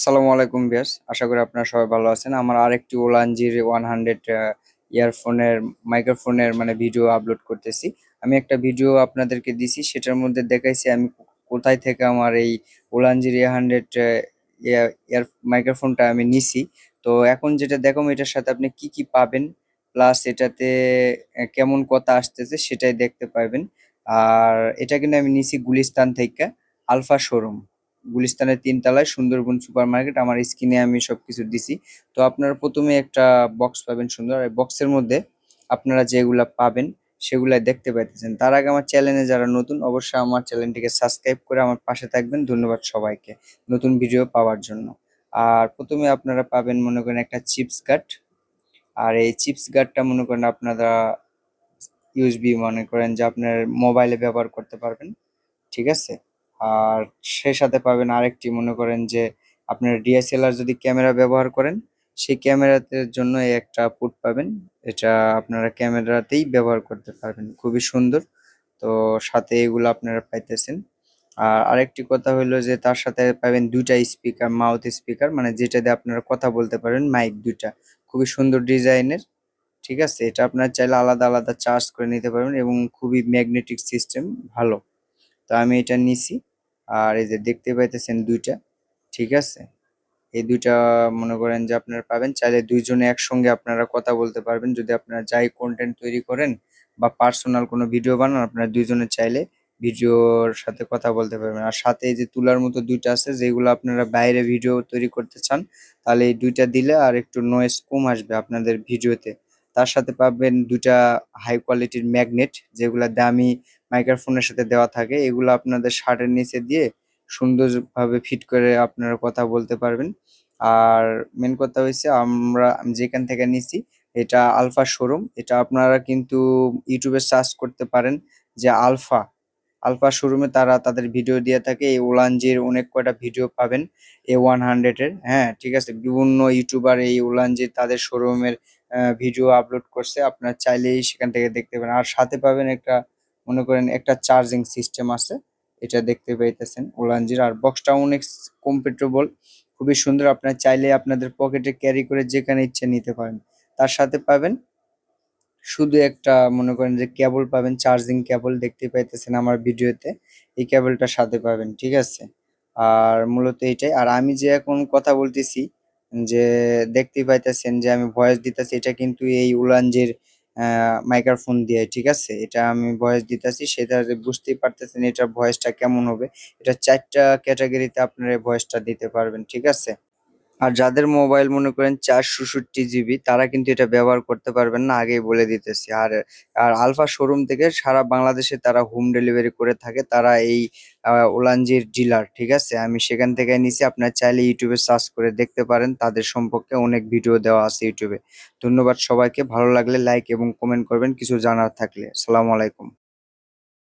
আসসালামু আলাইকুম ভিউয়ার্স, আশা করি আপনারা সবাই ভালো আছেন। আমার আরেকটি ওলানজির 100 ইয়ারফোনের মাইক্রোফোনের ভিডিও আপলোড করতেছি। আমি একটা ভিডিও আপনাদেরকে দিছি, সেটার মধ্যে দেখাইছি আমি কোথায় থেকে আমার এই ওলানজির 100 ইয়ার মাইক্রোফোনটা আমি নিছি। তো এখন যেটা দেখাবো এটার সাথে আপনি কি কি পাবেন, প্লাস এটাতে কেমন কথা আসতেছে সেটাই দেখতে পাবেন। আর এটা কিন্তু আমি নিছি গুলিস্তান থেকে, আলফা শোরুম, গুলিস্তানের ৩ তলায় সুন্দরবন সুপার মার্কেট। আমার স্ক্রিনে আমি সবকিছু দিছি। তো আপনারা প্রথমে একটা বক্স পাবেন সুন্দর, এই বক্সের মধ্যে আপনারা যেগুলা পাবেন সেগুলা দেখতে পাইতেছেন। তার আগে আমার চ্যানেলে যারা নতুন, অবশ্যই আমার চ্যানেলটিকে সাবস্ক্রাইব করে আমার পাশে থাকবেন। ধন্যবাদ সবাইকে নতুন ভিডিও পাওয়ার জন্য। আর প্রথমে আপনারা পাবেন মনে করেন একটা চিপস গার্ড। আর এই চিপস গার্ডটা মনে করেন আপনারা ইউএসবি মনে করেন যে আপনার মোবাইলে ব্যবহার করতে পারবেন, ঠিক আছে? আর সেই সাথে পাবেন আরেকটি, মনে করেন যে আপনার ডিএসএলআর যদি ক্যামেরা ব্যবহার করেন, সেই ক্যামেরাতে জন্য এই একটা পুট পাবেন। এটা আপনারা ক্যামেরাতেই ব্যবহার করতে পারবেন, খুবই সুন্দর। তো সাথে এগুলো আপনারা পাইতেছেন। আর আরেকটি কথা হইলো যে তার সাথে পাবেন 2টা স্পিকার, মাউথ স্পিকার, যেটা দিয়ে আপনারা কথা বলতে পারেন, মাইক 2টা, খুবই সুন্দর ডিজাইনের, ঠিক আছে? এটা আপনারা চাইলে আলাদা আলাদা চার্জ করে নিতে পারবেন এবং খুবই ম্যাগনেটিক সিস্টেম, ভালো। তো আমি এটা নিছি। আর এই যে দেখতে পাইতেছেন 2টা, ঠিক আছে? এই 2টা মনে করেন যে আপনারা পাবেন, চাইলে 2 জনে একসঙ্গে আপনারা কথা বলতে পারবেন। যদি আপনারা যাই কন্টেন্ট তৈরি করেন বা পার্সোনাল কোনো ভিডিও বানান, আপনারা 2 জনে চাইলে ভিডিওর সাথে কথা বলতে পারবেন। আর সাথে এই যে তুলার মতো 2টা আছে, যেগুলো আপনারা বাইরে ভিডিও তৈরি করতে চান, তাহলে এই 2টা দিলে আর একটু নয়েজ কম আসবে আপনাদের ভিডিওতে। তার সাথে পাবেন 2টা হাই কোয়ালিটির ম্যাগনেট, যেগুলা দামি মাইক্রোফোনের সাথে দেওয়া থাকে। এগুলো আপনাদের শার্টের নিচে দিয়ে সুন্দরভাবে ফিট করে আপনারা কথা বলতে পারবেন। আর মেন কথা হইছে, আমি যেখান থেকে নিছি এটা আলফা শোরুম। এটা আপনারা কিন্তু ইউটিউবে সার্চ করতে পারেন যে আলফা আলফা শোরুমে তারা তাদের ভিডিও দিয়ে থাকে। এই ওলানজির অনেক কয়টা ভিডিও পাবেন A100 এর, হ্যাঁ ঠিক আছে? বিভিন্ন ইউটিউবার এই ওলানজির তাদের শোরুমের ভিডিও আপলোড করছে, আপনারা চাইলেই সেখান থেকে দেখতে পারেন। আর সাথে পাবেন একটা, মনে করেন একটা চার্জিং সিস্টেম আছে, এটা দেখতে পাইতেছেন ওলানজির। আর বক্সটা অনেক কমফোর্টেবল, খুবই সুন্দর, আপনারা চাইলে আপনাদের পকেটে ক্যারি করে যেখানে ইচ্ছে নিতে পারেন। তার সাথে পাবেন শুধু একটা, মনে করেন যে কেবল পাবেন, চার্জিং কেবল, দেখতে পাইতেছেন আমার ভিডিওতে, এই কেবলটা সাথে পাবেন, ঠিক আছে? আর মূলত এটাই। আর আমি যে এখন কথা বলতেছি, যে দেখতেই পাইতেছেন যে আমি ভয়েস দিতেছি, এটা কিন্তু এই উলানজির মাইক্রোফোন দিয়ে, ঠিক আছে? এটা আমি ভয়েস দিতেছি, সেটা যে বুঝতেই পারতেছেন এটার ভয়েসটা কেমন হবে। এটা 4টা ক্যাটাগরিতে আপনারা ভয়েসটা দিতে পারবেন, ঠিক আছে? আর যাদের মোবাইল মনে করেন 464 জিবি, তারা কিন্তু এটা ব্যবহার করতে পারবেন না, আগেই বলে দিতেছি। আর আর আলফা শোরুম থেকে সারা বাংলাদেশে তারা হোম ডেলিভারি করে থাকে, তারা এই ওলানজির ডিলার, ঠিক আছে? আমি সেখান থেকে নিছি, আপনারা চাইলে ইউটিউবে সার্চ করে দেখতে পারেন, তাদের সম্পর্কে অনেক ভিডিও দেওয়া আছে ইউটিউবে। ধন্যবাদ সবাইকে, ভালো লাগলে লাইক এবং কমেন্ট করবেন কিছু জানার থাকলে। আসসালামু আলাইকুম।